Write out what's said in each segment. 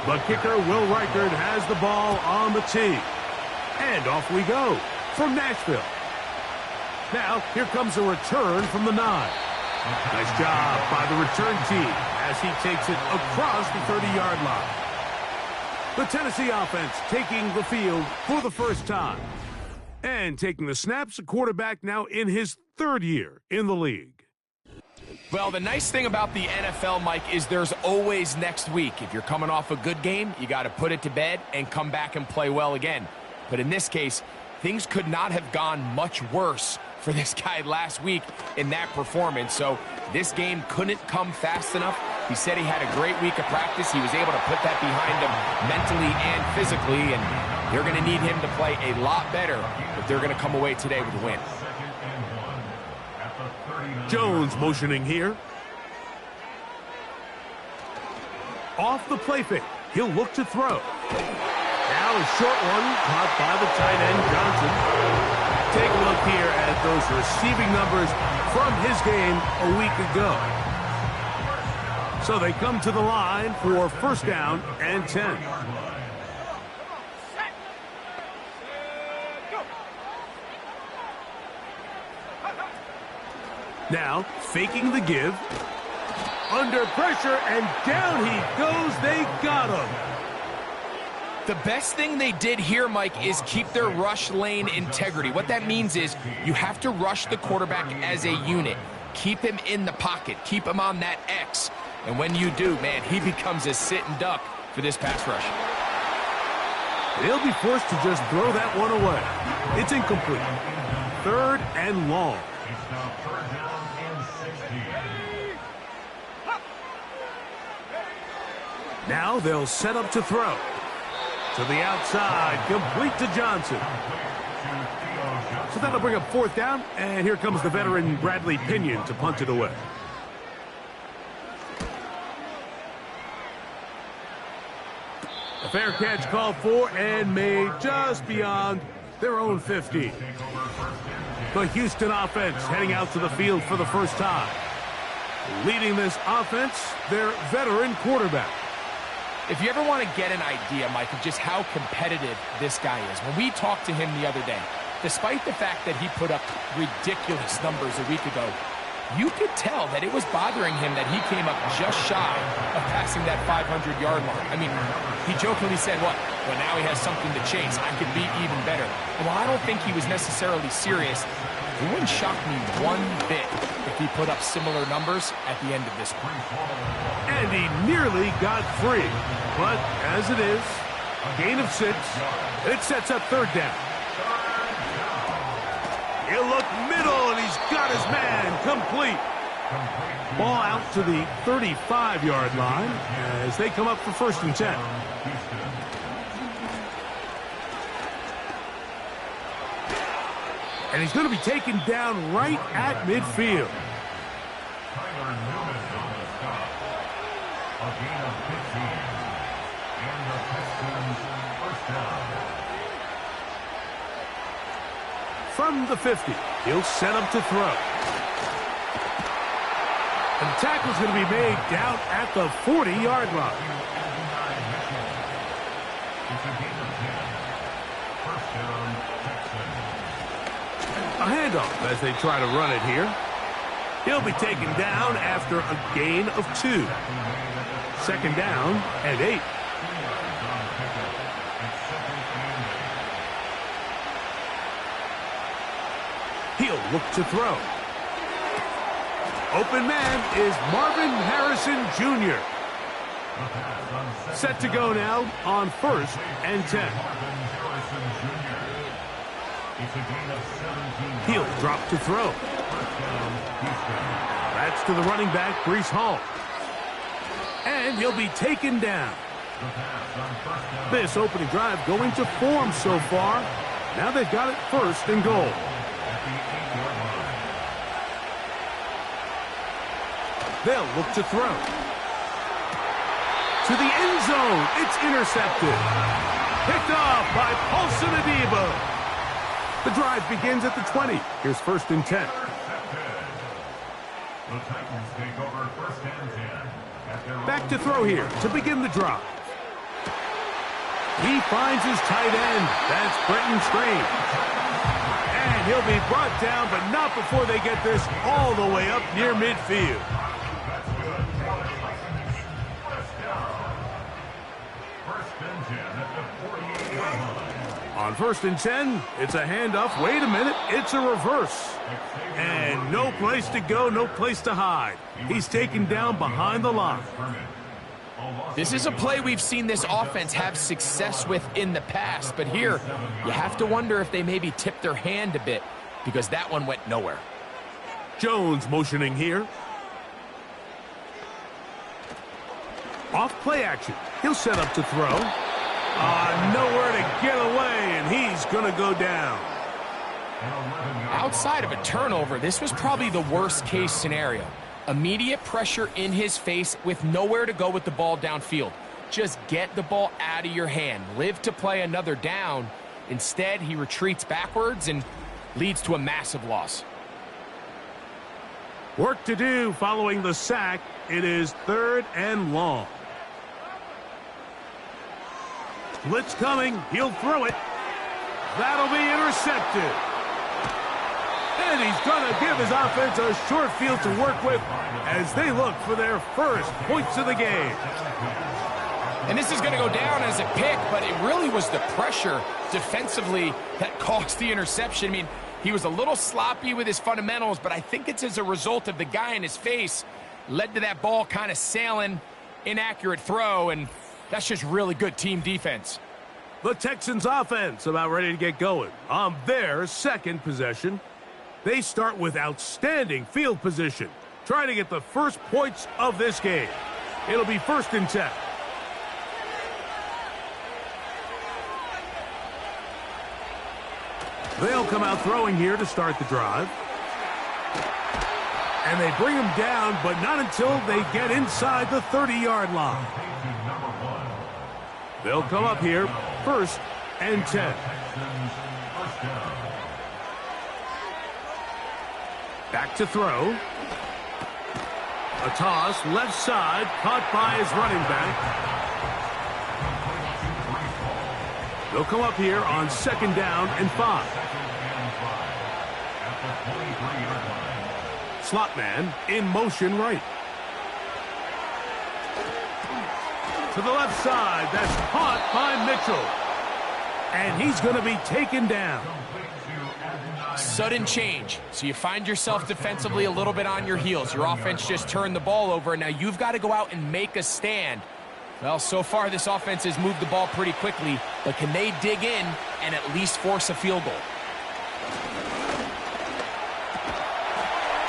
But kicker Will Reichard has the ball on the tee. And off we go from Nashville. Now, here comes a return from the 9. Nice job by the return team as he takes it across the 30-yard line. The Tennessee offense taking the field for the first time. And taking the snaps, a quarterback now in his 3rd year in the league. Well, the nice thing about the NFL, Mike, is there's always next week. If you're coming off a good game, you got to put it to bed and come back and play well again. But in this case, things could not have gone much worse for this guy last week in that performance. So this game couldn't come fast enough. He said he had a great week of practice. He was able to put that behind him mentally and physically, and they're going to need him to play a lot better if they're going to come away today with a win. Jones motioning here. Off the play fake. He'll look to throw. Now a short one caught by the tight end, Johnson. Take a look here at those receiving numbers from his game a week ago. So they come to the line for first down and 10. Now, faking the give. Under pressure, and down he goes. They got him. The best thing they did here, Mike, is keep their rush lane integrity. What that means is you have to rush the quarterback as a unit. Keep him in the pocket. Keep him on that X. And when you do, man, he becomes a sitting duck for this pass rush. He'll be forced to just throw that one away. It's incomplete. 3rd and long. Now they'll set up to throw. To the outside, complete to Johnson. So that'll bring up 4th down, and here comes the veteran Bradley Pinion to punt it away. A fair catch called for and made just beyond their own 50. The Houston offense heading out to the field for the first time. Leading this offense, their veteran quarterback. If you ever want to get an idea, Mike, of just how competitive this guy is, when we talked to him the other day, despite the fact that he put up ridiculous numbers a week ago, you could tell that it was bothering him that he came up just shy of passing that 500-yard mark. I mean, he jokingly said, what? Well, now he has something to chase. I could be even better. And while I don't think he was necessarily serious, it wouldn't shock me one bit if he put up similar numbers at the end of this one. And he nearly got free. But as it is, a gain of 6. It sets up 3rd down. He'll look middle, and he's got his man complete. Ball out to the 35-yard line as they come up for 1st and 10. And he's going to be taken down right at midfield. From the 50, he'll set up to throw. And the tackle's going to be made down at the 40-yard line. A handoff as they try to run it here. He'll be taken down after a gain of 2. 2nd down and 8. He'll look to throw. Open man is Marvin Harrison Jr. Set to go now on 1st and 10. He'll drop to throw. That's to the running back, Breece Hall. And he'll be taken down. This opening drive going to form so far. Now they've got it 1st and goal. They'll look to throw. To the end zone. It's intercepted. Picked off by Paulson Adebo. The drive begins at the 20. Here's 1st and 10. The Titans take over 1st and 10. Back to throw here to begin the drive. He finds his tight end. That's Brenton Strange. And he'll be brought down, but not before they get this all the way up near midfield. On 1st and 10, it's a handoff. Wait a minute, it's a reverse. And no place to go, no place to hide. He's taken down behind the line. This is a play we've seen this offense have success with in the past, but here you have to wonder if they maybe tipped their hand a bit because that one went nowhere. Jones motioning here. Off play action. He'll set up to throw. Nowhere to get away, and he's going to go down. Outside of a turnover, this was probably the worst case scenario. Immediate pressure in his face with nowhere to go with the ball downfield. Just get the ball out of your hand. Live to play another down. Instead, he retreats backwards and leads to a massive loss. Work to do following the sack. It is 3rd and long. Blitz coming. He'll throw it. That'll be intercepted. And he's going to give his offense a short field to work with as they look for their first points of the game. And this is going to go down as a pick, but it really was the pressure defensively that caused the interception. I mean, he was a little sloppy with his fundamentals, but I think it's as a result of the guy in his face led to that ball kind of sailing, inaccurate throw, and that's just really good team defense. The Texans offense about ready to get going on their 2nd possession. They start with outstanding field position, trying to get the first points of this game. It'll be 1st and 10. They'll come out throwing here to start the drive. And they bring him down, but not until they get inside the 30-yard line. They'll come up here, 1st and 10. Back to throw. A toss, left side, caught by his running back. They'll come up here on 2nd down and 5. Slot man in motion right. To the left side, that's caught by Mitchell. And he's going to be taken down. Sudden change. So you find yourself defensively a little bit on your heels. Your offense just turned the ball over, and now you've got to go out and make a stand. Well, so far this offense has moved the ball pretty quickly, but can they dig in and at least force a field goal?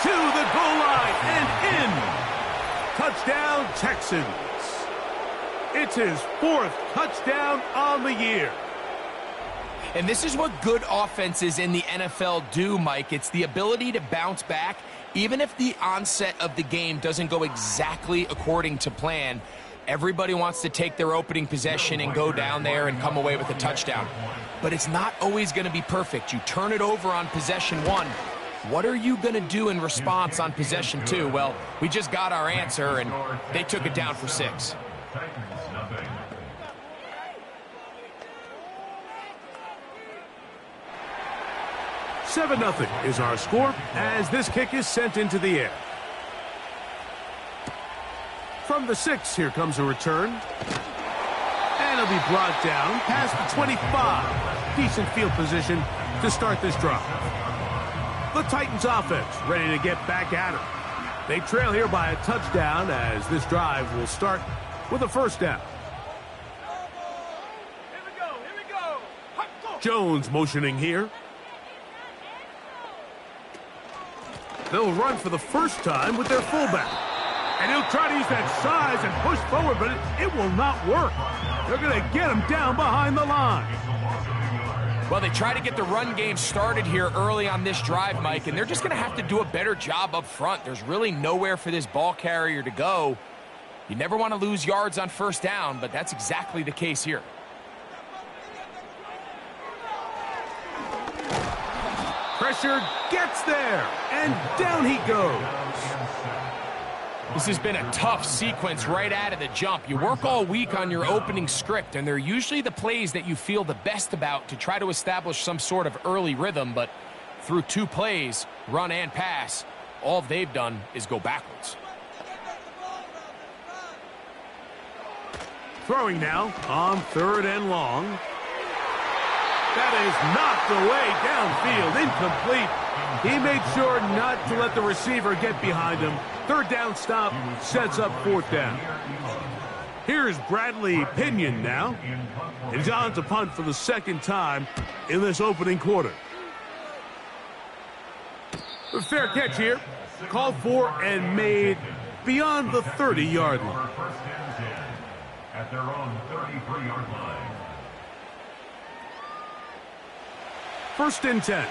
To the goal line and in. Touchdown, Texans. It's his 4th touchdown on the year. And this is what good offenses in the NFL do, Mike. It's the ability to bounce back, even if the onset of the game doesn't go exactly according to plan. Everybody wants to take their opening possession and go down there and come away with a touchdown. But it's not always going to be perfect. You turn it over on possession 1. What are you going to do in response on possession 2? Well, we just got our answer, and they took it down for 6. 7-0 is our score as this kick is sent into the air. From the 6, here comes a return. And it'll be brought down past the 25. Decent field position to start this drive. The Titans offense ready to get back at it. They trail here by a touchdown as this drive will start with a 1st down. Here we go. Jones motioning here. They'll run for the first time with their fullback. And he'll try to use that size and push forward, but it will not work. They're going to get him down behind the line. Well, they try to get the run game started here early on this drive, Mike, and they're just going to have to do a better job up front. There's really nowhere for this ball carrier to go. You never want to lose yards on 1st down, but that's exactly the case here. Pressure gets there, and down he goes. This has been a tough sequence right out of the jump. You work all week on your opening script, and they're usually the plays that you feel the best about to try to establish some sort of early rhythm, but through 2 plays, run and pass, all they've done is go backwards. Throwing now on 3rd and long. That is knocked away downfield, incomplete. He made sure not to let the receiver get behind him. 3rd down stop sets up 4th down. Here's Bradley Pinion now. He's on to punt for the 2nd time in this opening quarter. A fair catch here. Called for and made beyond the 30-yard line. At their own 33-yard line. 1st and 10.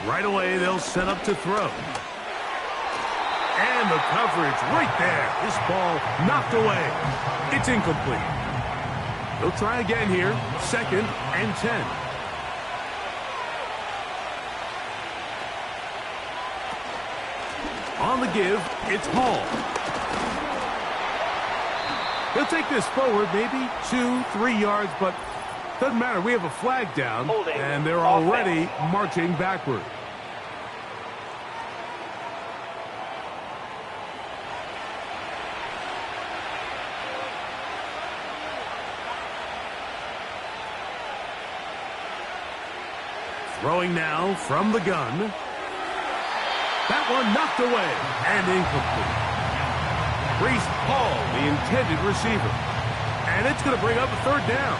Right away, they'll set up to throw. And the coverage right there. This ball knocked away. It's incomplete. They'll try again here. 2nd and 10. On the give, it's Hall. He'll take this forward, maybe 2-3 yards, but doesn't matter. We have a flag down, and they're already marching backward. Throwing now from the gun. That one knocked away and incomplete. Breece Hall, the intended receiver. And it's going to bring up a 3rd down.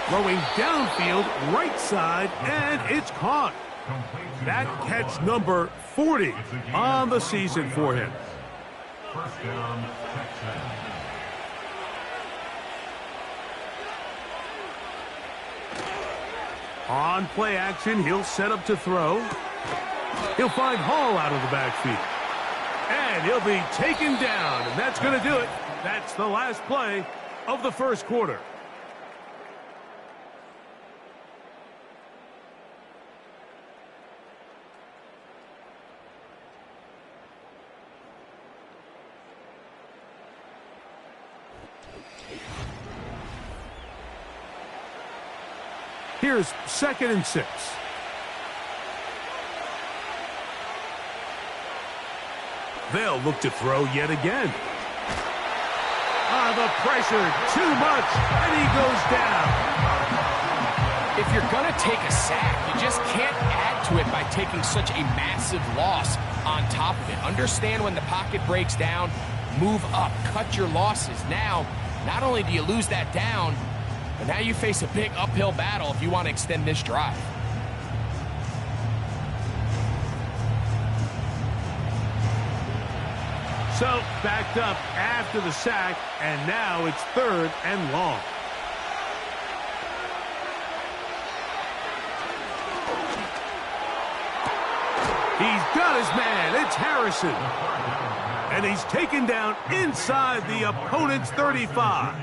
Throwing downfield, right side, and it's caught. That catch number 40 on the season for him. 1st down, Texans. On play action, he'll set up to throw. He'll find Hall out of the backfield. And he'll be taken down, and that's going to do it. That's the last play of the 1st quarter. Here's 2nd and 6. They'll look to throw yet again. The pressure, too much, and he goes down. If you're going to take a sack, you just can't add to it by taking such a massive loss on top of it. Understand when the pocket breaks down, move up, cut your losses. Now, not only do you lose that down, but now you face a big uphill battle if you want to extend this drive. So, backed up after the sack, and now it's 3rd and long. He's got his man. It's Harrison. And he's taken down inside the opponent's 35.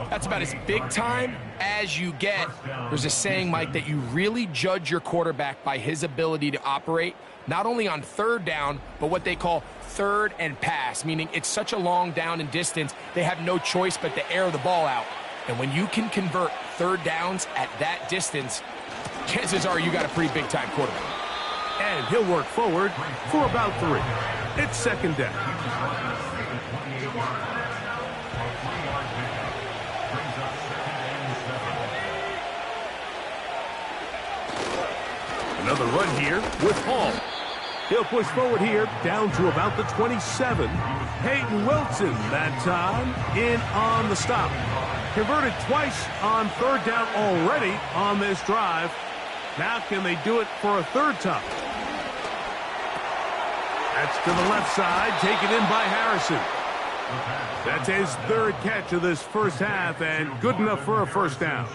That's about as big time as you get. There's a saying, Mike, that you really judge your quarterback by his ability to operate, not only on 3rd down, but what they call 3rd and pass, meaning it's such a long down and distance, they have no choice but to air the ball out. And when you can convert 3rd downs at that distance, chances are you got a pretty big-time quarterback. And he'll work forward for about 3. It's 2nd down. Another run here with Hall. He'll push forward here down to about the 27. Peyton Wilson that time in on the stop. Converted twice on 3rd down already on this drive. Now can they do it for a 3rd time? That's to the left side, taken in by Harrison. That's his 3rd catch of this 1st half, and good enough for a 1st down.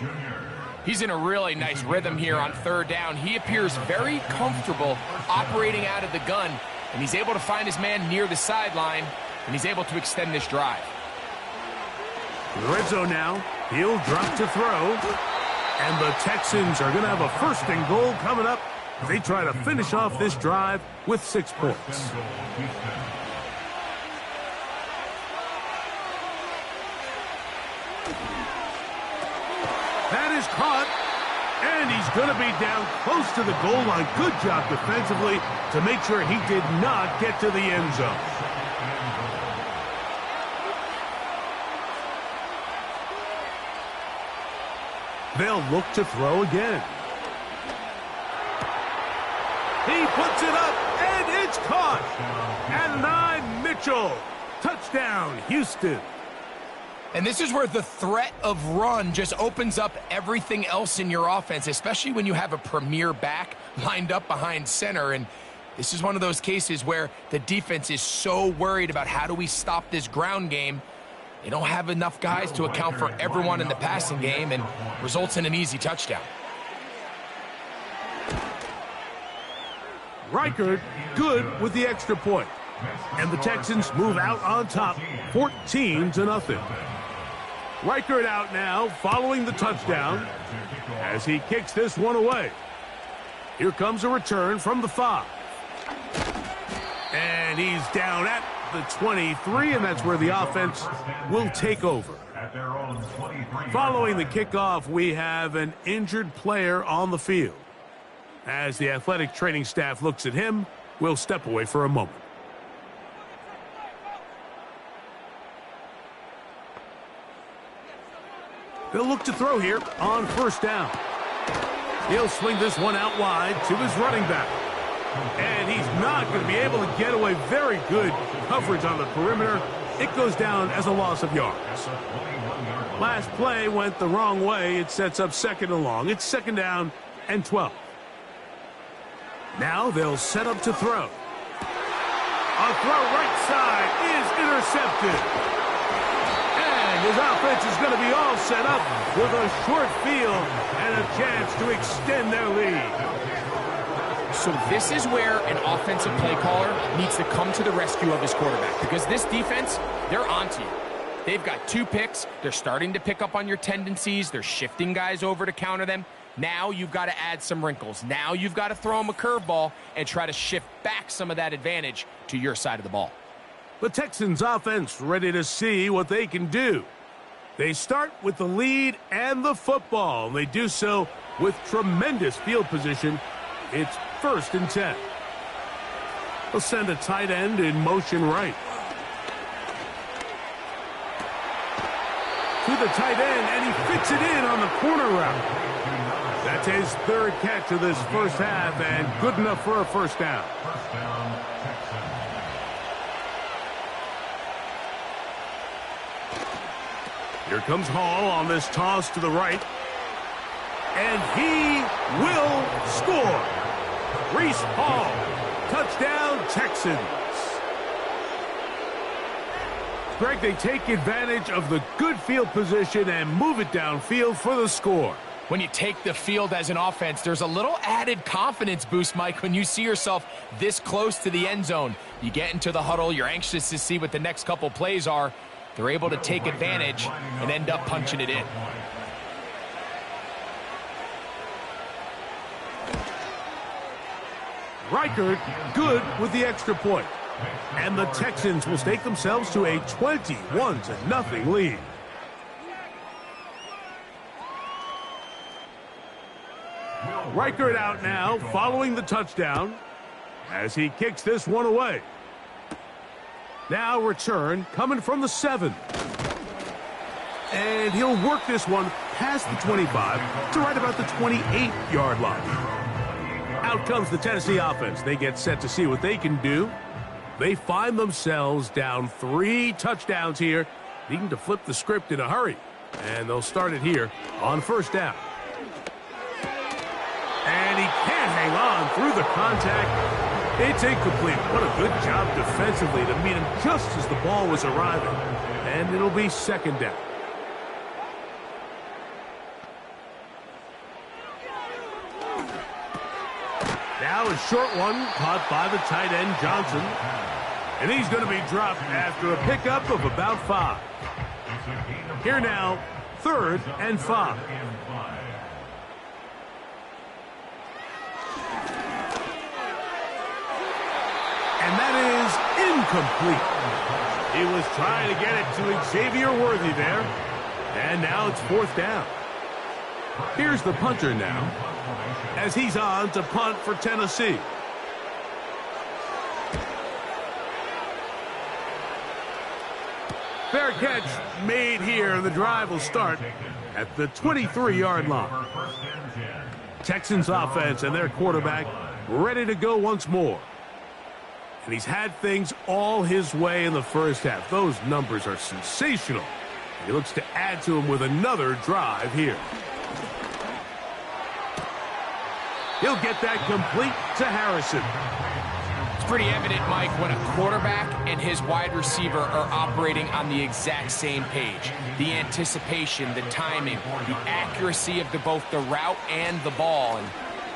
He's in a really nice rhythm here on 3rd down. He appears very comfortable operating out of the gun. And he's able to find his man near the sideline, and he's able to extend this drive. Red zone now. He'll drop to throw. And the Texans are going to have a 1st and goal coming up. They try to finish off this drive with 6 points. That is caught. And he's going to be down close to the goal line. Good job defensively to make sure he did not get to the end zone. They'll look to throw again. He puts it up, and it's caught. And Mitchell. Touchdown, Houston. And this is where the threat of run just opens up everything else in your offense, especially when you have a premier back lined up behind center. And this is one of those cases where the defense is so worried about how do we stop this ground game. They don't have enough guys to account for everyone in the passing game, and results in an easy touchdown. Reichard good with the extra point. And the Texans move out on top, 14-0. Reichard out now, following the touchdown, as he kicks this one away. Here comes a return from the 5. And he's down at the 23, and that's where the offense will take over. Following the kickoff, we have an injured player on the field. As the athletic training staff looks at him, we'll step away for a moment. They'll look to throw here on 1st down. He'll swing this one out wide to his running back. And he's not going to be able to get away. Very good coverage on the perimeter. It goes down as a loss of yards. Last play went the wrong way. It sets up 2nd and long. It's 2nd down and 12. Now they'll set up to throw. A throw right side is intercepted. And his offense is going to be all set up with a short field and a chance to extend their lead. So this is where an offensive play caller needs to come to the rescue of his quarterback, because this defense, they're onto you. They've got 2 picks. They're starting to pick up on your tendencies. They're shifting guys over to counter them. Now you've got to add some wrinkles. Now you've got to throw them a curveball and try to shift back some of that advantage to your side of the ball. The Texans offense ready to see what they can do. They start with the lead and the football. They do so with tremendous field position. It's 1st and 10. They'll send a tight end in motion right. To the tight end, and he fits it in on the corner route. That's his 3rd catch of this 1st half, and good enough for a 1st down. Here comes Hall on this toss to the right. And he will score. Reese Hall, touchdown Texans. Greg, they take advantage of the good field position and move it downfield for the score. When you take the field as an offense, there's a little added confidence boost, Mike, when you see yourself this close to the end zone. You get into the huddle, you're anxious to see what the next couple plays are. They're able to take advantage and end up punching it in. Reichard good with the extra point. And the Texans will stake themselves to a 21-0 lead. Reichard out now, following the touchdown, as he kicks this one away. Now return coming from the 7. And he'll work this one past the 25 to right about the 28-yard line. Out comes the Tennessee offense. They get set to see what they can do. They find themselves down 3 touchdowns here, needing to flip the script in a hurry. And they'll start it here on 1st down. And he can't hang on through the contact. It's incomplete. What a good job defensively to meet him just as the ball was arriving. And it'll be 2nd down. Now a short one caught by the tight end Johnson. And he's going to be dropped after a pickup of about 5. Here now, 3rd and 5. And that is incomplete. He was trying to get it to Xavier Worthy there. And now it's 4th down. Here's the punter now, as he's on to punt for Tennessee. Fair catch made here, and the drive will start at the 23-yard line. Texans offense and their quarterback ready to go once more. And he's had things all his way in the first half. Those numbers are sensational. He looks to add to them with another drive here. He'll get that complete to Harrison. It's pretty evident, Mike, when a quarterback and his wide receiver are operating on the exact same page. The anticipation, the timing, the accuracy of both the route and the ball. And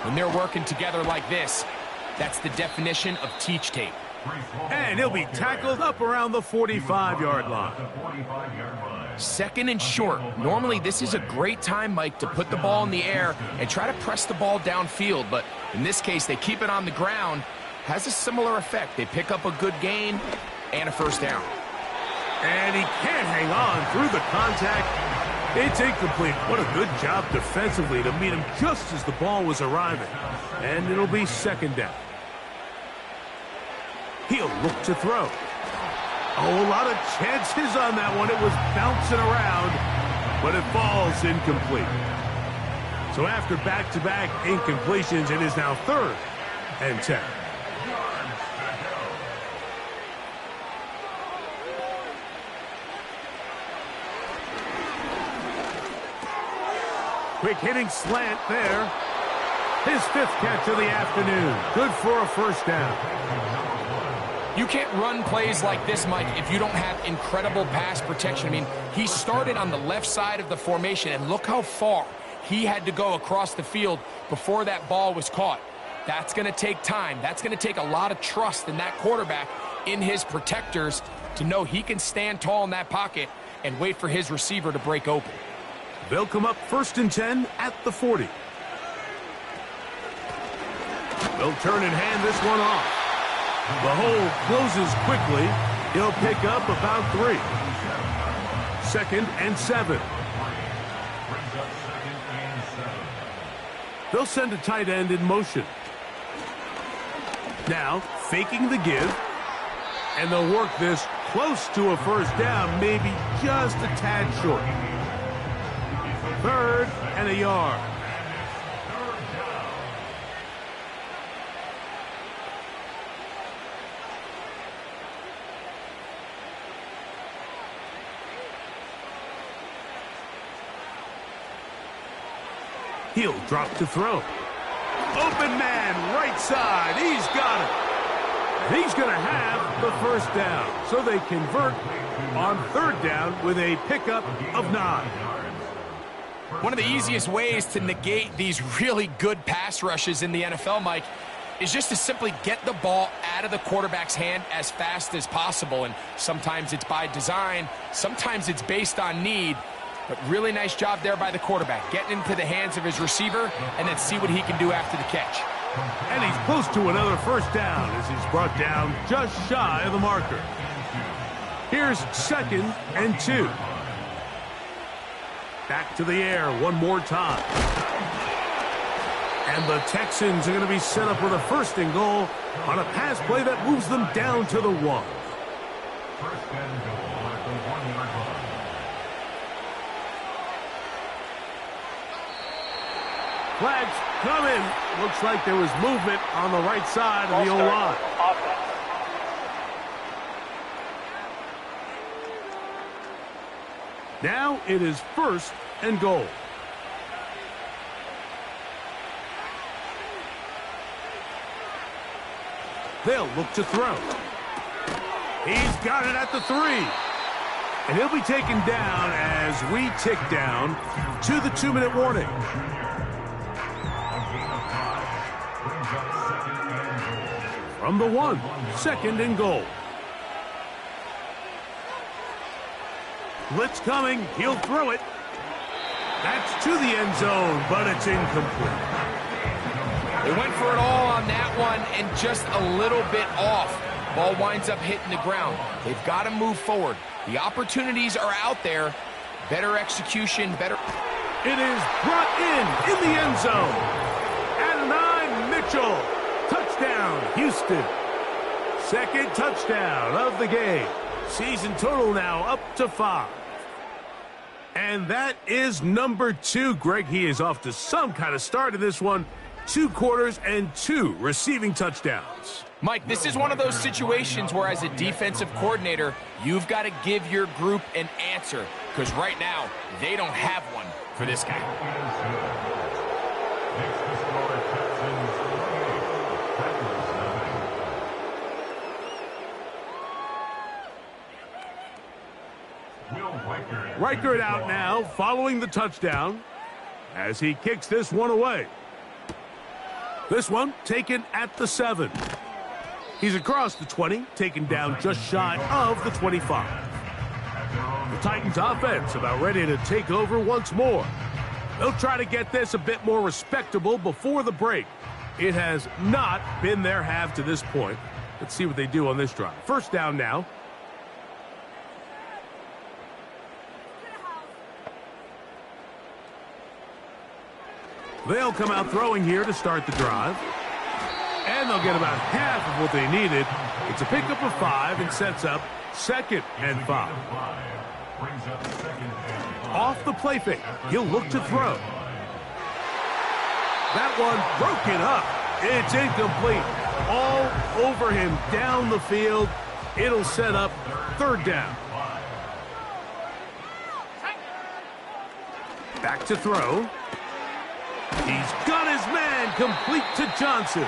when they're working together like this, that's the definition of teach tape. And he'll be tackled up around the 45-yard line. 2nd and short. Normally, this is a great time, Mike, to put the ball in the air and try to press the ball downfield. But in this case, they keep it on the ground. Has a similar effect. They pick up a good gain and a 1st down. And he can't hang on through the contact. It's incomplete. What a good job defensively to meet him just as the ball was arriving. And it'll be 2nd down. He'll look to throw. Oh, a lot of chances on that one. It was bouncing around, but it falls incomplete. So after back-to-back incompletions, it is now 3rd and 10. Quick hitting slant there. His 5th catch of the afternoon. Good for a 1st down. You can't run plays like this, Mike, if you don't have incredible pass protection. I mean, he started on the left side of the formation, and look how far he had to go across the field before that ball was caught. That's going to take time. That's going to take a lot of trust in that quarterback, in his protectors, to know he can stand tall in that pocket and wait for his receiver to break open. They'll come up 1st and 10 at the 40. They'll turn and hand this one off. The hole closes quickly. He'll pick up about 3. 2nd and 7. They'll send a tight end in motion. Now, faking the give. And they'll work this close to a 1st down, maybe just a tad short. 3rd and a yard. He'll drop to throw. Open man, right side. He's got it. He's going to have the 1st down. So they convert on 3rd down with a pickup of 9. One of the easiest ways to negate these really good pass rushes in the NFL, Mike, is just to simply get the ball out of the quarterback's hand as fast as possible. And sometimes it's by design. Sometimes it's based on need. But really nice job there by the quarterback, getting into the hands of his receiver and then see what he can do after the catch. And he's close to another 1st down as he's brought down just shy of the marker. Here's 2nd and 2. Back to the air one more time. And the Texans are going to be set up with a 1st and goal on a pass play that moves them down to the 1. 1st and goal at the 1-yard line. Flags coming. Looks like there was movement on the right side of the O-line. Now it is 1st and goal. They'll look to throw. He's got it at the 3. And he'll be taken down as we tick down to the 2-minute warning. A gain of 5 brings up 2nd from the 1, 2nd and goal. Blitz coming, he'll throw it. That's to the end zone, but it's incomplete. They went for it all on that one and just a little bit off. Ball winds up hitting the ground. They've got to move forward. The opportunities are out there. Better execution, better... It is brought in the end zone. Adonai Mitchell. Touchdown, Houston. Second touchdown of the game. Season total now up to 5. And that is number 2. Greg, he is off to some kind of start in this one. 2 quarters and 2 receiving touchdowns. Mike, this is one of those situations where as a defensive coordinator, you've got to give your group an answer. Because right now, they don't have one for this guy. Reichert out now, following the touchdown, as he kicks this one away. This one taken at the 7. He's across the 20, taken down just shy of the 25. The Titans offense about ready to take over once more. They'll try to get this a bit more respectable before the break. It has not been their half to this point. Let's see what they do on this drive. First down now. They'll come out throwing here to start the drive. And they'll get about half of what they needed. It's a pickup of 5 and sets up 2nd and 5. Off the play fake, he'll look to throw. That one broken up. It's incomplete. All over him down the field. It'll set up 3rd down. Back to throw. He's got his man complete to Johnson.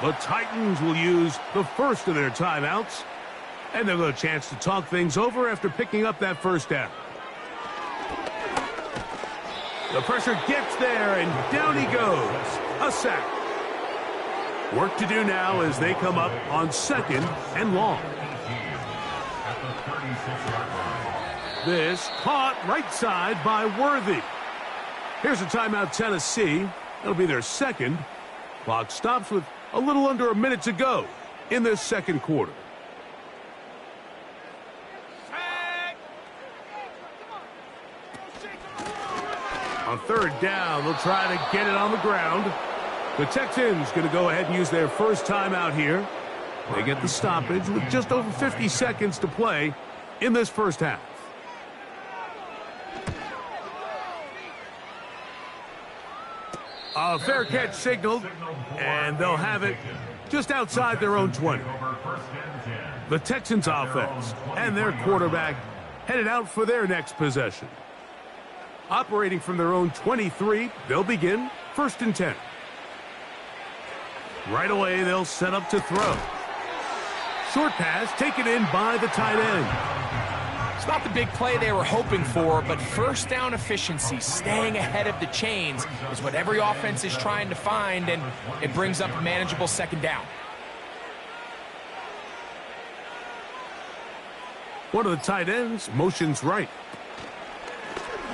The Titans will use the first of their timeouts. And they'll get a chance to talk things over after picking up that first down. The pressure gets there, and down he goes. A sack. Work to do now as they come up on 2nd and long. This caught right side by Worthy. Here's a timeout, Tennessee. That'll be their 2nd. Clock stops with a little under a minute to go in this 2nd quarter. On 3rd down, they'll try to get it on the ground. The Texans going to go ahead and use their first timeout here. They get the stoppage with just over 50 seconds to play in this first half. A fair catch signaled, and they'll have it just outside their own 20. The Texans offense and their quarterback headed out for their next possession. Operating from their own 23, they'll begin 1st and 10. Right away, they'll set up to throw. Short pass taken in by the tight end. It's not the big play they were hoping for, but first down efficiency, staying ahead of the chains, is what every offense is trying to find, and it brings up a manageable 2nd down. One of the tight ends motions right.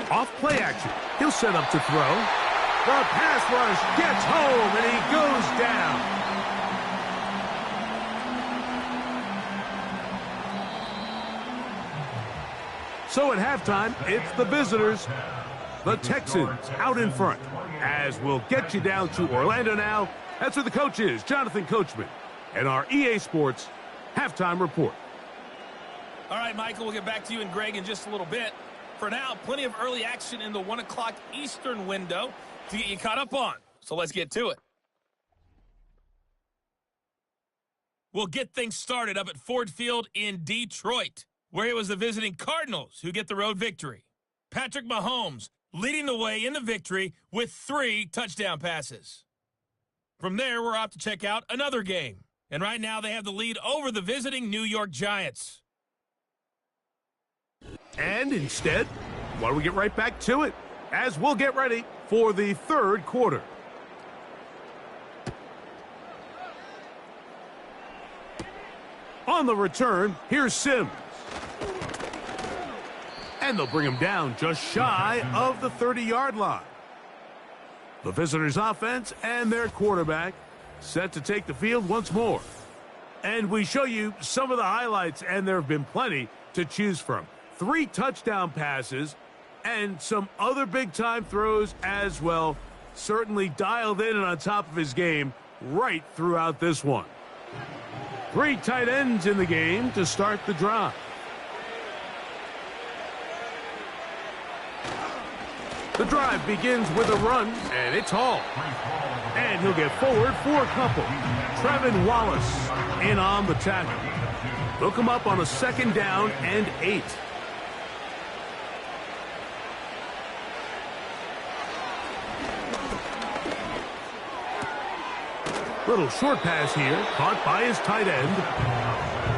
Off play action. He'll set up to throw. The pass rush gets home, and he goes down. So at halftime, it's the visitors, the Texans, out in front. As we'll get you down to Orlando now, that's where the coach is, Jonathan Coachman, and our EA Sports halftime report. All right, Michael, we'll get back to you and Greg in just a little bit. For now, plenty of early action in the 1 o'clock Eastern window to get you caught up on. So let's get to it. We'll get things started up at Ford Field in Detroit, where it was the visiting Cardinals who get the road victory. Patrick Mahomes leading the way in the victory with 3 touchdown passes. From there, we're off to check out another game. And right now, they have the lead over the visiting New York Giants. And instead, why don't we get right back to it as we'll get ready for the 3rd quarter. On the return, here's Sims. And they'll bring him down just shy of the 30-yard line. The visitors' offense and their quarterback set to take the field once more. And we show you some of the highlights, and there have been plenty to choose from. 3 touchdown passes and some other big-time throws as well. Certainly dialed in and on top of his game right throughout this one. 3 tight ends in the game to start the drive. The drive begins with a run, and it's Hall. And he'll get forward for a couple. Trevin Wallace in on the tackle. They'll come up on a 2nd down and 8. Little short pass here, caught by his tight end.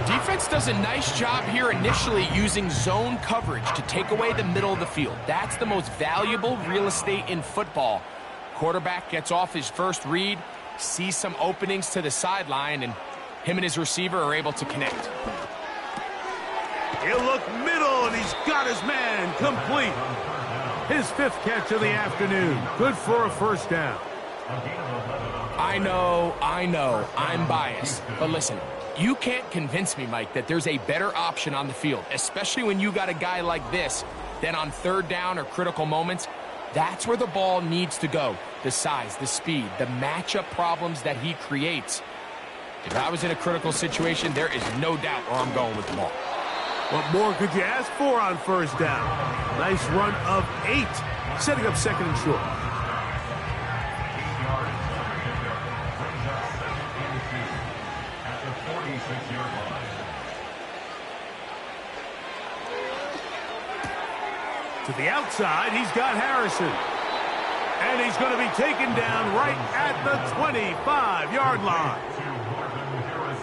Defense does a nice job here initially using zone coverage to take away the middle of the field. That's the most valuable real estate in football. Quarterback gets off his first read, sees some openings to the sideline, and him and his receiver are able to connect. He'll look middle, and he's got his man complete. His 5th catch of the afternoon. Good for a 1st down. I know, I'm biased. But listen, you can't convince me, Mike, that there's a better option on the field, especially when you got a guy like this, than on 3rd down or critical moments. That's where the ball needs to go. The size, the speed, the matchup problems that he creates. If I was in a critical situation, there is no doubt where I'm going with the ball. What more could you ask for on 1st down? Nice run of 8, setting up 2nd and short. To the outside, he's got Harrison. And he's going to be taken down right at the 25-yard line.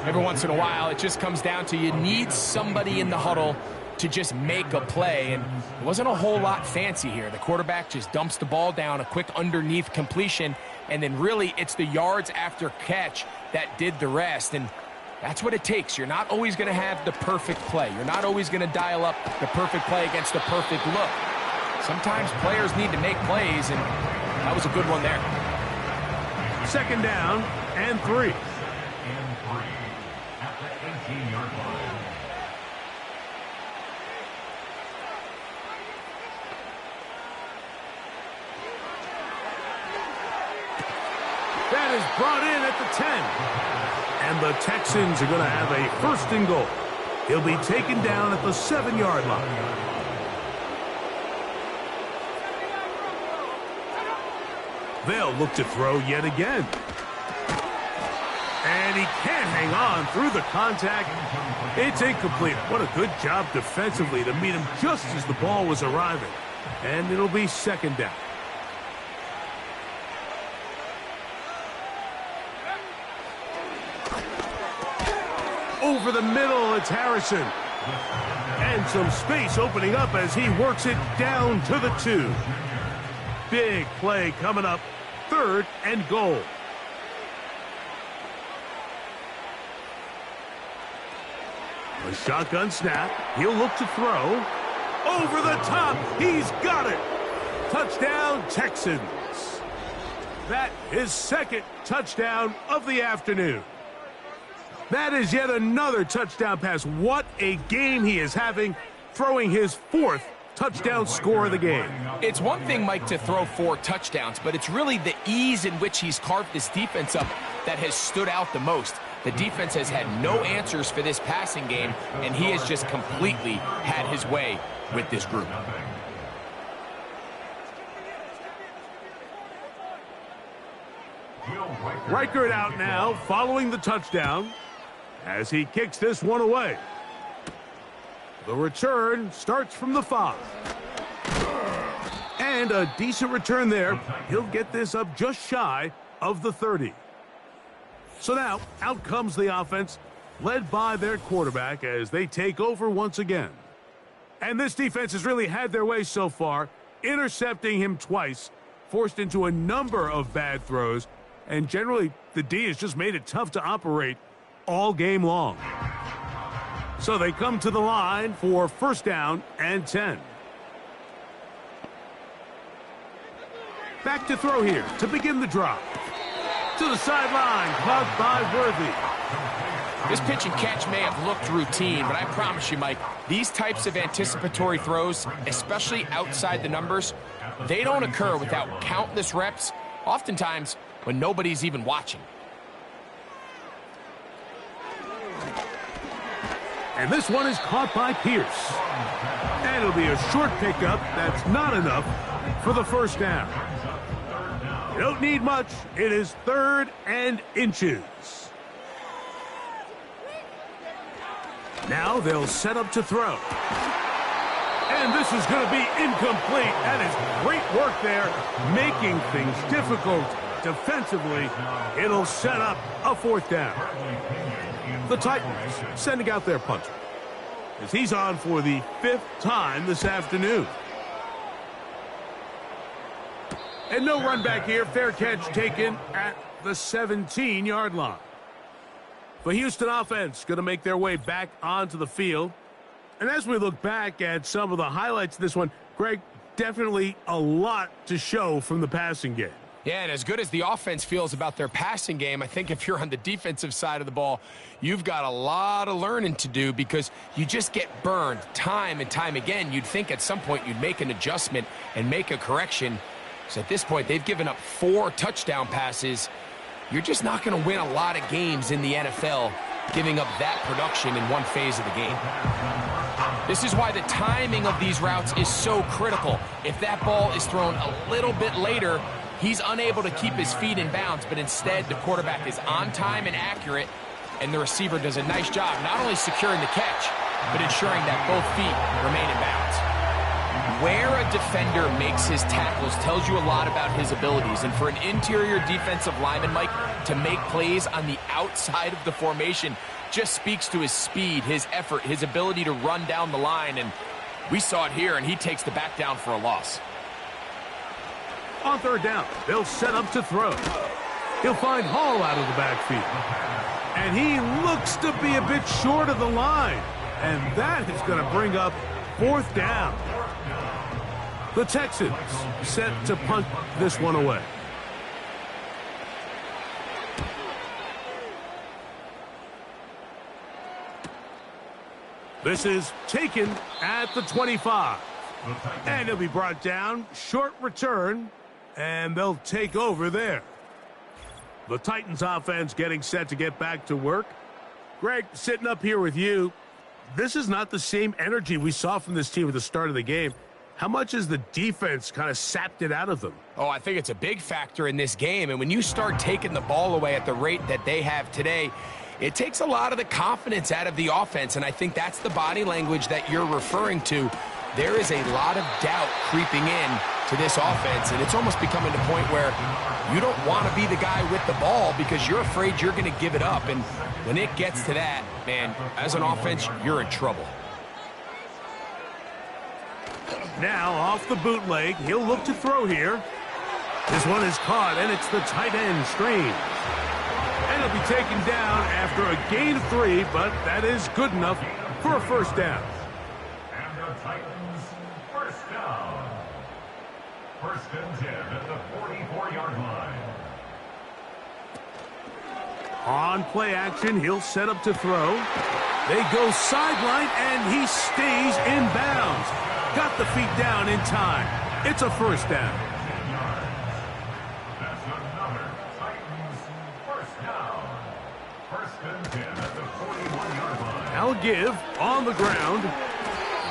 Every once in a while, it just comes down to you need somebody in the huddle to just make a play. And it wasn't a whole lot fancy here. The quarterback just dumps the ball down, a quick underneath completion, and then really it's the yards after catch that did the rest. And that's what it takes. You're not always going to have the perfect play. You're not always going to dial up the perfect play against the perfect look. Sometimes players need to make plays, and that was a good one there. 2nd down and 3. At the 18-yard line. That is brought in at the 10. And the Texans are going to have a 1st and goal. He'll be taken down at the 7-yard line. They'll look to throw yet again. And he can't hang on through the contact. It's incomplete. What a good job defensively to meet him just as the ball was arriving. And it'll be 2nd down. Over the middle, it's Harrison. And some space opening up as he works it down to the 2. Big play coming up. 3rd and goal. A shotgun snap. He'll look to throw. Over the top. He's got it. Touchdown, Texans. That is 2nd touchdown of the afternoon. That is yet another touchdown pass. What a game he is having, throwing his 4th touchdown score of the game. It's one thing, Mike, to throw 4 touchdowns, but it's really the ease in which he's carved this defense up that has stood out the most. The defense has had no answers for this passing game, and he has just completely had his way with this group. Reichert out now following the touchdown as he kicks this one away. The return starts from the 5. And a decent return there. He'll get this up just shy of the 30. So now, out comes the offense, led by their quarterback as they take over once again. And this defense has really had their way so far, intercepting him twice, forced into a number of bad throws, and generally the D has just made it tough to operate all game long. So they come to the line for first down and 10. Back to throw here to begin the drop. To the sideline, caught by Worthy. This pitch and catch may have looked routine, but I promise you, Mike, these types of anticipatory throws, especially outside the numbers, they don't occur without countless reps, oftentimes when nobody's even watching. And this one is caught by Pierce. And it'll be a short pickup. That's not enough for the first down. You don't need much. It is 3rd and inches. Now they'll set up to throw. And this is going to be incomplete. That is great work there, making things difficult defensively. It'll set up a 4th down. The Titans sending out their punter, as he's on for the 5th time this afternoon. And no run back here. Fair catch taken at the 17-yard line. The Houston offense going to make their way back onto the field. And as we look back at some of the highlights of this one, Greg, definitely a lot to show from the passing game. Yeah, and as good as the offense feels about their passing game, I think if you're on the defensive side of the ball, you've got a lot of learning to do because you just get burned time and time again. You'd think at some point you'd make an adjustment and make a correction. So at this point, they've given up 4 touchdown passes. You're just not going to win a lot of games in the NFL giving up that production in one phase of the game. This is why the timing of these routes is so critical. If that ball is thrown a little bit later, he's unable to keep his feet in bounds, but instead the quarterback is on time and accurate, and the receiver does a nice job not only securing the catch, but ensuring that both feet remain in bounds. Where a defender makes his tackles tells you a lot about his abilities, and for an interior defensive lineman, Mike, to make plays on the outside of the formation just speaks to his speed, his effort, his ability to run down the line, and we saw it here, and he takes the back down for a loss. On 3rd down, they'll set up to throw. He'll find Hall out of the backfield. And he looks to be a bit short of the line. And that is going to bring up 4th down. The Texans set to punt this one away. This is taken at the 25. And he'll be brought down. Short return. And they'll take over there. The Titans offense getting set to get back to work. Greg, sitting up here with you, this is not the same energy we saw from this team at the start of the game. How much has the defense kind of sapped it out of them? Oh, I think it's a big factor in this game. And when you start taking the ball away at the rate that they have today, it takes a lot of the confidence out of the offense. And I think that's the body language that you're referring to. There is a lot of doubt creeping in to this offense, and it's almost becoming to the point where you don't want to be the guy with the ball because you're afraid you're going to give it up. And when it gets to that, man, as an offense, you're in trouble. Now off the bootleg, he'll look to throw here. This one is caught, and it's the tight end, Strange. And he'll be taken down after a gain of 3, but that is good enough for a first down. And the Titans, first down. 1st and 10 at the 44-yard line. On play action, he'll set up to throw. They go sideline, and he stays in bounds. Got the feet down in time. It's a first down. That's another Titans first down. 1st and 10 at the 41-yard line. Now a give on the ground.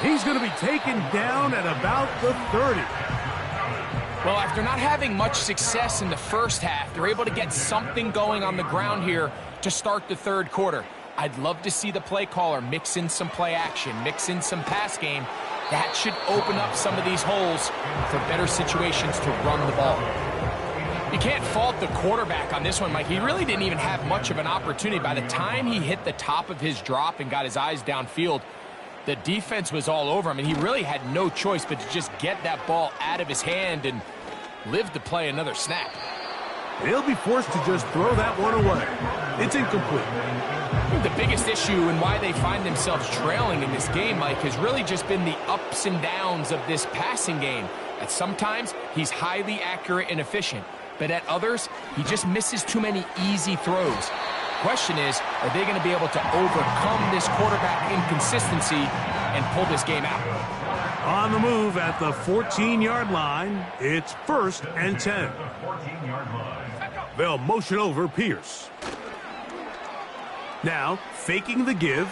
He's going to be taken down at about the 30. Well, after not having much success in the first half, they're able to get something going on the ground here to start the 3rd quarter. I'd love to see the play caller mix in some play action, mix in some pass game. That should open up some of these holes for better situations to run the ball. You can't fault the quarterback on this one, Mike. He really didn't even have much of an opportunity. By the time he hit the top of his drop and got his eyes downfield, the defense was all over him, and he really had no choice but to just get that ball out of his hand and live to play another snap. He'll be forced to just throw that one away. It's incomplete. I think the biggest issue and why they find themselves trailing in this game, Mike, has really just been the ups and downs of this passing game. At sometimes, he's highly accurate and efficient, but at others, he just misses too many easy throws. Question is, are they going to be able to overcome this quarterback inconsistency and pull this game out? On the move at the 14-yard line, it's 1st and 10. They'll motion over Pierce. Now, faking the give.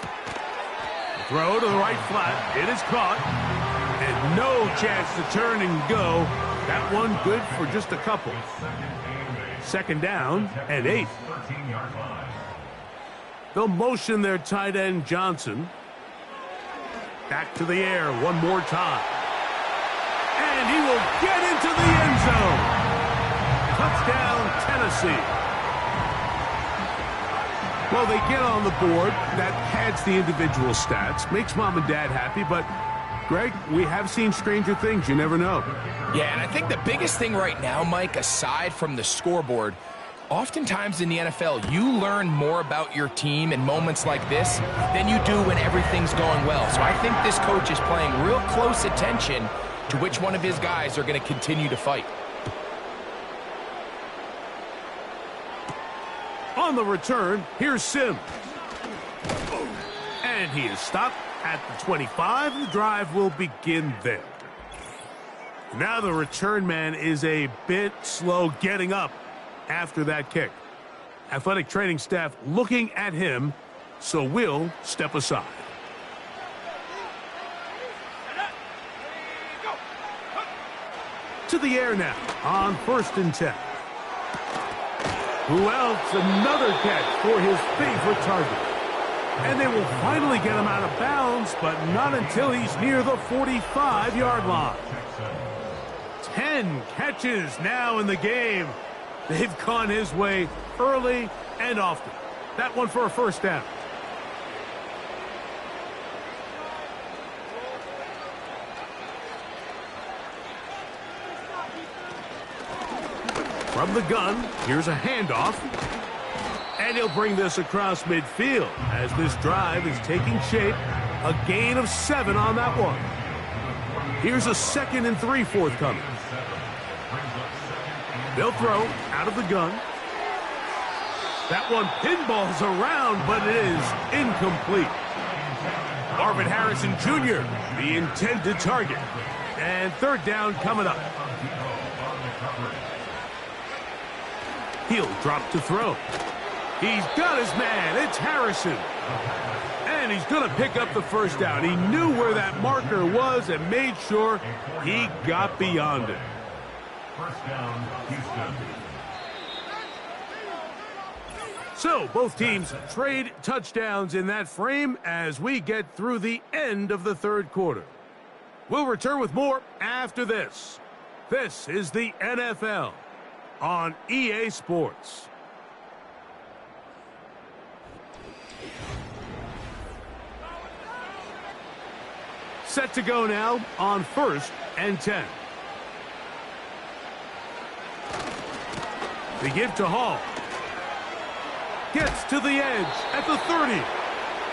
Throw to the right flat. It is caught. And no chance to turn and go. That one good for just a couple. 2nd down and 8. They'll motion their tight end Johnson. Back to the air one more time. And he will get into the end zone. Touchdown, Tennessee. Well, they get on the board. That pads the individual stats. Makes mom and dad happy, but Greg, we have seen stranger things. You never know. Yeah, and I think the biggest thing right now, Mike, aside from the scoreboard, oftentimes in the NFL, you learn more about your team in moments like this than you do when everything's going well. So I think this coach is paying real close attention to which one of his guys are going to continue to fight. On the return, here's Sims. And he is stopped at the 25. The drive will begin there. Now the return man is a bit slow getting up after that kick. Athletic training staff looking at him, so we'll step aside. To the air now on 1st and 10. Who else? Another catch for his favorite target. And they will finally get him out of bounds, but not until he's near the 45-yard line. 10 catches now in the game. They've gone his way early and often. That one for a 1st down. From the gun, here's a handoff. And he'll bring this across midfield as this drive is taking shape. A gain of 7 on that one. Here's a 2nd and 3 forthcoming. They'll throw out of the gun. That one pinballs around, but it is incomplete. Marvin Harrison Jr., the intended target. And 3rd down coming up. He'll drop to throw. He's got his man. It's Harrison. And he's going to pick up the 1st down. He knew where that marker was and made sure he got beyond it. 1st down, Houston. So both teams trade touchdowns in that frame as we get through the end of the 3rd quarter. We'll return with more after this. This is the NFL on EA Sports. Set to go now on 1st and 10. They give to Hall. Gets to the edge at the 30.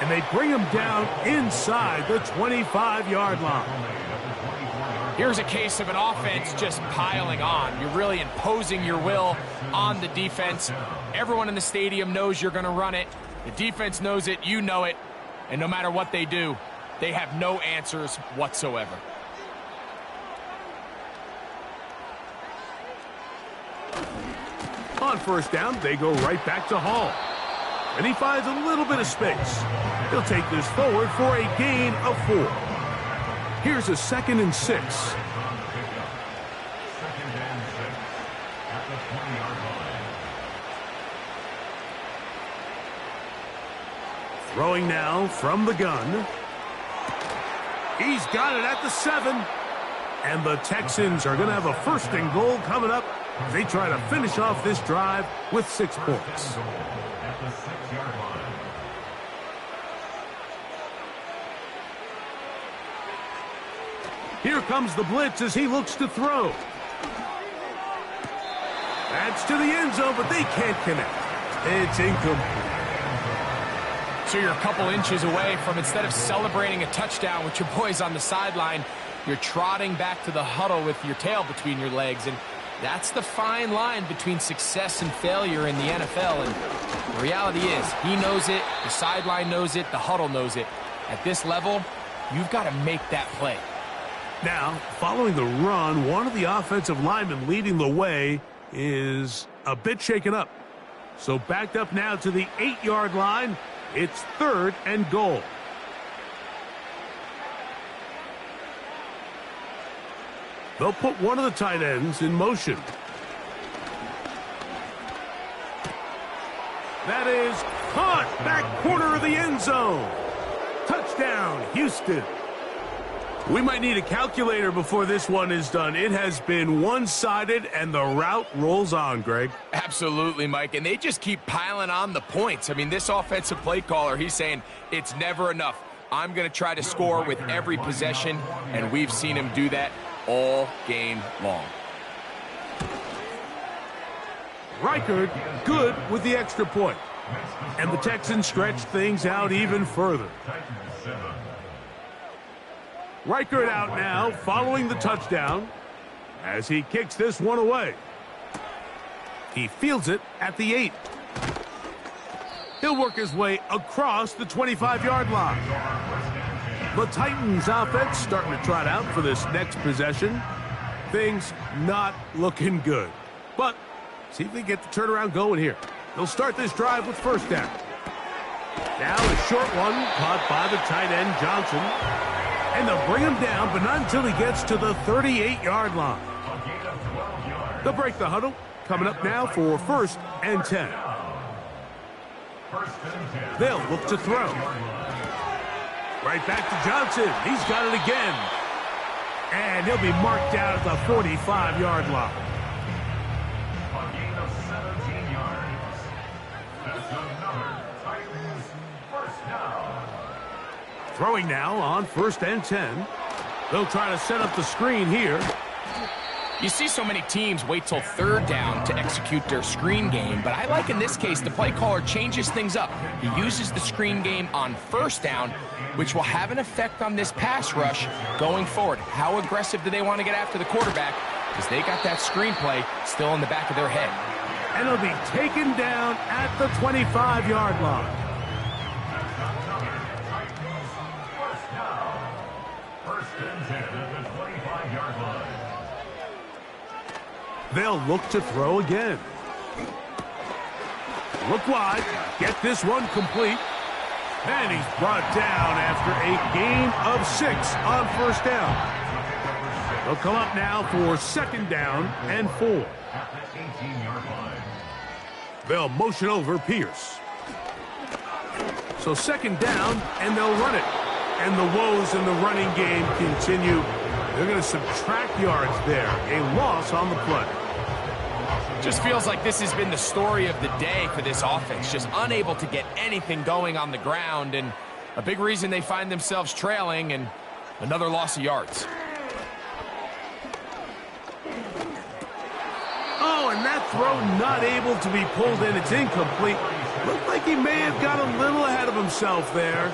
And they bring him down inside the 25-yard line. Here's a case of an offense just piling on. You're really imposing your will on the defense. Everyone in the stadium knows you're going to run it. The defense knows it, you know it. And no matter what they do, they have no answers whatsoever. On 1st down, they go right back to Hall. And he finds a little bit of space. He'll take this forward for a gain of 4. Here's a 2nd and 6. 2nd and 6 at the 20-yard line. Throwing now from the gun. He's got it at the 7. And the Texans are going to have a 1st and goal coming up. They try to finish off this drive with 6 points. At the 6-yard line. Here comes the blitz as he looks to throw. That's to the end zone, but they can't connect. It's incomplete. So you're a couple inches away from, instead of celebrating a touchdown with your boys on the sideline, you're trotting back to the huddle with your tail between your legs. And that's the fine line between success and failure in the NFL. And the reality is, he knows it, the sideline knows it, the huddle knows it. At this level, you've got to make that play. Now, following the run, one of the offensive linemen leading the way is a bit shaken up. So backed up now to the 8-yard line. It's 3rd and goal. They'll put one of the tight ends in motion. That is caught, back corner of the end zone. Touchdown, Houston. We might need a calculator before this one is done. It has been one-sided, and the route rolls on, Greg. Absolutely, Mike, and they just keep piling on the points. I mean, this offensive play caller, he's saying it's never enough. I'm going to try to score with every possession, and we've seen him do that all game long. Reichard good with the extra point. And the Texans stretch things out even further. Reichard out now following the touchdown as he kicks this one away. He fields it at the 8. He'll work his way across the 25-yard line. The Titans offense starting to trot out for this next possession. Things not looking good. But see if they get the turnaround going here. They'll start this drive with first down. Now a short one caught by the tight end Johnson. And they'll bring him down, but not until he gets to the 38-yard line. They'll break the huddle. Coming up now for 1st and 10. They'll look to throw. Right back to Johnson. He's got it again. And he'll be marked down at the 45-yard line. A gain of 17 yards. That's another Titans first down. Throwing now on 1st and 10. They'll try to set up the screen here. You see so many teams wait till 3rd down to execute their screen game, but I like in this case the play caller changes things up. He uses the screen game on 1st down, which will have an effect on this pass rush going forward. How aggressive do they want to get after the quarterback? Because they got that screen play still in the back of their head. And he'll be taken down at the 25-yard line. First and 10 at the 25-yard line. They'll look to throw again. Look wide. Get this one complete. And he's brought down after a gain of 6 on 1st down. They'll come up now for 2nd down and 4. At the 18-yard line. They'll motion over Pierce. So 2nd down, and they'll run it. And the woes in the running game continue. They're going to subtract yards there. A loss on the play. Just feels like this has been the story of the day for this offense. Just unable to get anything going on the ground. And a big reason they find themselves trailing, and another loss of yards. Oh, and that throw not able to be pulled in. It's incomplete. Looked like he may have got a little ahead of himself there.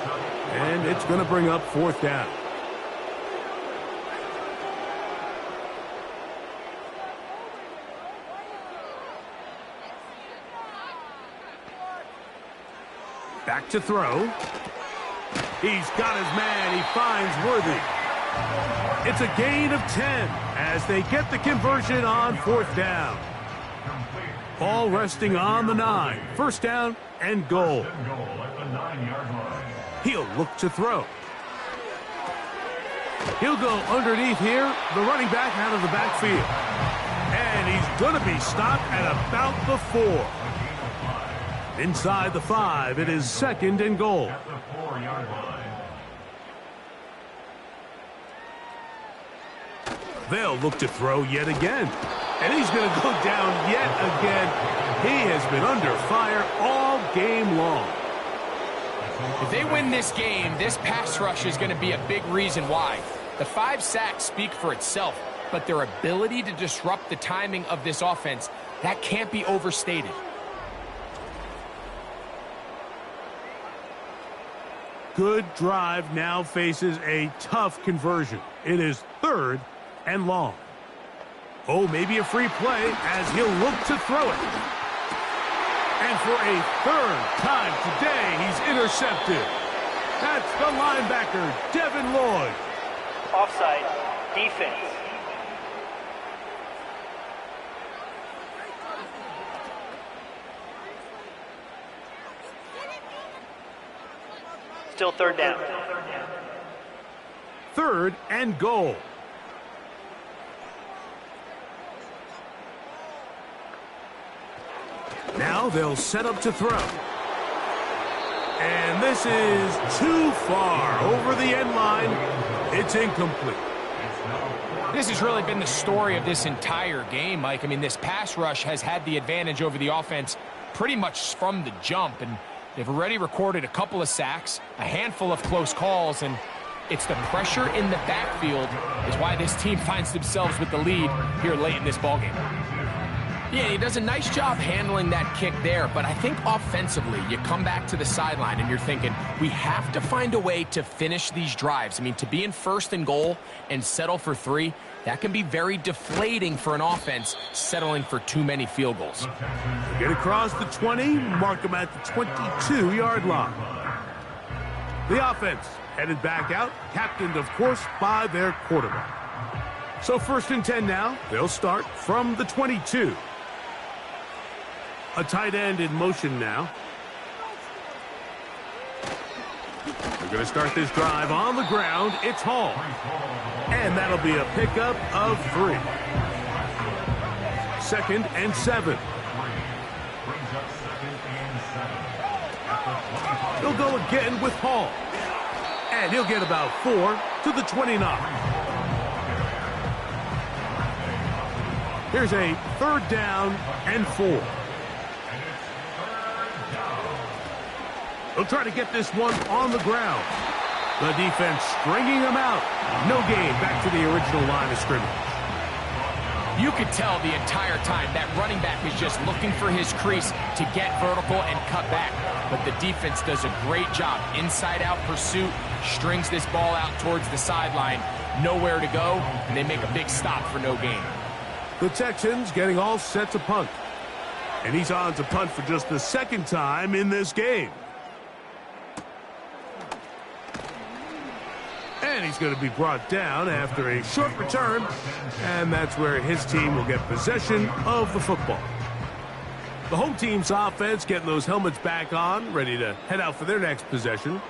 And it's going to bring up 4th down. Back to throw. He's got his man. He finds Worthy. It's a gain of 10 as they get the conversion on 4th down. Ball resting on the 9. 1st down and goal. At the 9-yard line. He'll look to throw. He'll go underneath here. The running back out of the backfield. And he's going to be stopped at about the 4. Inside the 5, it is 2nd and goal. At the 4-yard line. They'll look to throw yet again. And he's going to go down yet again. He has been under fire all game long. If they win this game, this pass rush is going to be a big reason why. The 5 sacks speak for itself, but their ability to disrupt the timing of this offense That can't be overstated. Good drive now faces a tough conversion. It is 3rd and long. Oh, maybe a free play as he'll look to throw it. And for a 3rd time today, he's intercepted. That's the linebacker, Devin Lloyd. Offside, defense. Still 3rd down. 3rd and goal. Now they'll set up to throw. And this is too far over the end line. It's incomplete. This has really been the story of this entire game, Mike. I mean, this pass rush has had the advantage over the offense pretty much from the jump, and they've already recorded a couple of sacks, a handful of close calls, and it's the pressure in the backfield is why this team finds themselves with the lead here late in this ballgame. Yeah, he does a nice job handling that kick there, but I think offensively, you come back to the sideline and you're thinking, we have to find a way to finish these drives. I mean, to be in 1st and goal and settle for 3, that can be very deflating for an offense settling for too many field goals. Get across the 20, mark them at the 22-yard line. The offense headed back out, captained, of course, by their quarterback. So 1st and 10 now. They'll start from the 22. A tight end in motion now. They're going to start this drive on the ground. It's Hall. And that'll be a pickup of 3. 2nd and 7. He'll go again with Hall. And he'll get about 4 to the 29. Here's a 3rd down and 4. They'll try to get this one on the ground. The defense stringing them out. No gain back to the original line of scrimmage. You could tell the entire time that running back is just looking for his crease to get vertical and cut back. But the defense does a great job. Inside-out pursuit, strings this ball out towards the sideline. Nowhere to go, and they make a big stop for no gain. The Texans getting all set to punt. And he's on to punt for just the 2nd time in this game. And he's going to be brought down after a short return. And that's where his team will get possession of the football. The home team's offense getting those helmets back on, ready to head out for their next possession.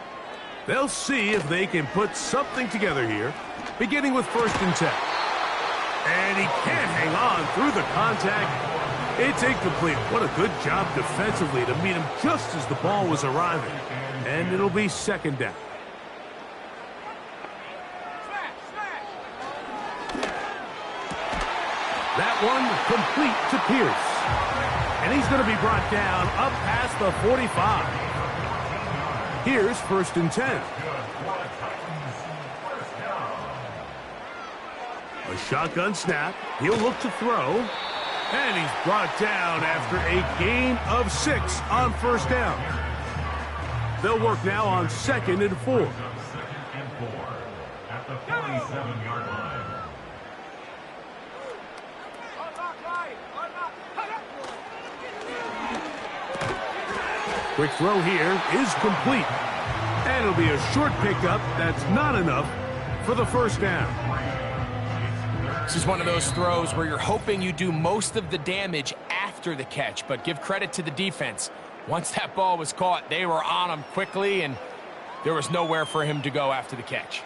They'll see if they can put something together here, beginning with 1st and 10. And he can't hang on through the contact. It's incomplete. What a good job defensively to meet him just as the ball was arriving. And it'll be 2nd down. That one complete to Pierce. And he's going to be brought down up past the 45. Here's 1st and 10. A shotgun snap. He'll look to throw. And he's brought down after a gain of 6 on 1st down. They'll work now on 2nd and 4. 2nd and 4 at the 47-yard line. Quick throw here is complete. And it'll be a short pickup. That's not enough for the 1st down. This is one of those throws where you're hoping you do most of the damage after the catch, but give credit to the defense. Once that ball was caught, they were on him quickly, and there was nowhere for him to go after the catch.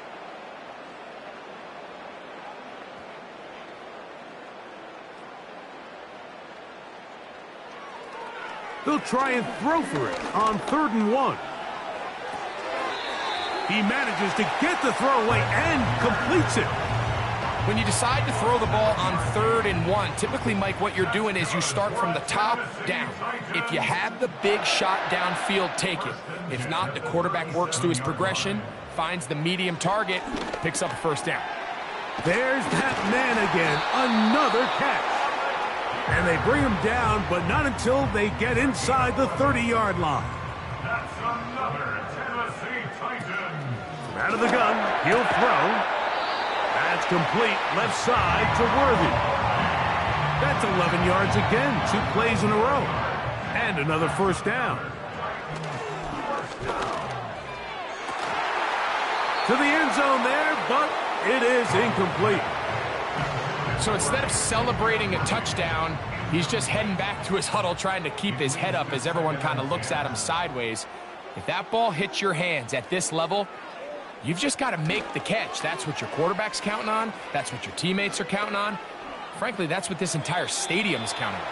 They'll try and throw for it on 3rd and 1. He manages to get the throw away and completes it. When you decide to throw the ball on 3rd and 1, typically, Mike, what you're doing is you start from the top down. If you have the big shot downfield, take it. If not, the quarterback works through his progression, finds the medium target, picks up a 1st down. There's that man again. Another catch. And they bring him down, but not until they get inside the 30-yard line. That's another Tennessee Titan. Out of the gun, he'll throw. That's complete left side to Worthy. That's 11 yards again, 2 plays in a row. And another first down. To the end zone there, but it is incomplete. So instead of celebrating a touchdown, he's just heading back to his huddle trying to keep his head up as everyone kind of looks at him sideways. If that ball hits your hands at this level, you've just got to make the catch. That's what your quarterback's counting on. That's what your teammates are counting on. Frankly, that's what this entire stadium is counting on.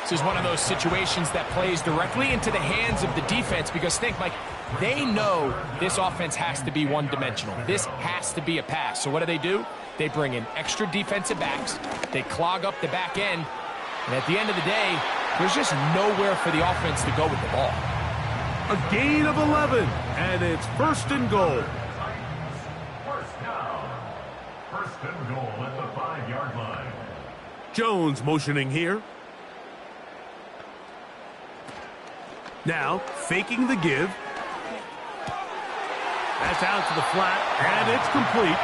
This is one of those situations that plays directly into the hands of the defense because think, like, they know this offense has to be one-dimensional. This has to be a pass. So what do? They bring in extra defensive backs. They clog up the back end. And at the end of the day, there's just nowhere for the offense to go with the ball. A gain of 11, and it's first and goal. First down. First and goal at the 5-yard line. Jones motioning here. Now, faking the give. That's out to the flat, and it's complete.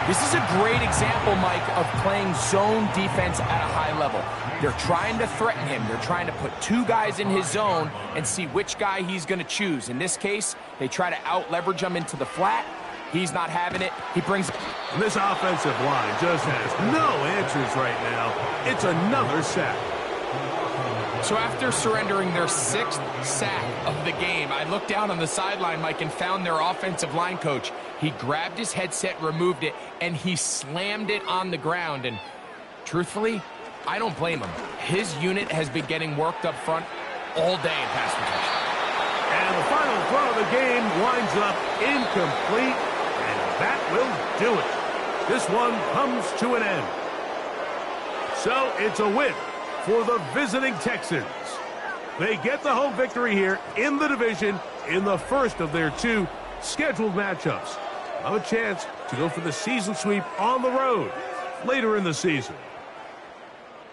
This is a great example, Mike, of playing zone defense at a high level. They're trying to threaten him. They're trying to put 2 guys in his zone and see which guy he's going to choose. In this case, they try to out-leverage him into the flat. He's not having it. He brings... And this offensive line just has no answers right now. It's another sack. So after surrendering their 6th sack of the game, I looked down on the sideline, Mike, and found their offensive line coach. He grabbed his headset, removed it, and he slammed it on the ground. And truthfully, I don't blame him. His unit has been getting worked up front all day in pass protection. And the final throw of the game winds up incomplete, and that will do it. This one comes to an end. So it's a win for the visiting Texans. They get the home victory here in the division in the first of their 2 scheduled matchups. Have a chance to go for the season sweep on the road later in the season.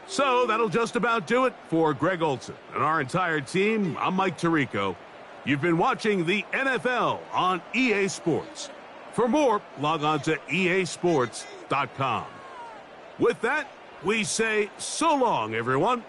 So that'll just about do it for Greg Olson and our entire team. I'm Mike Tirico. You've been watching the NFL on EA Sports. For more, log on to easports.com. With that, we say so long, everyone.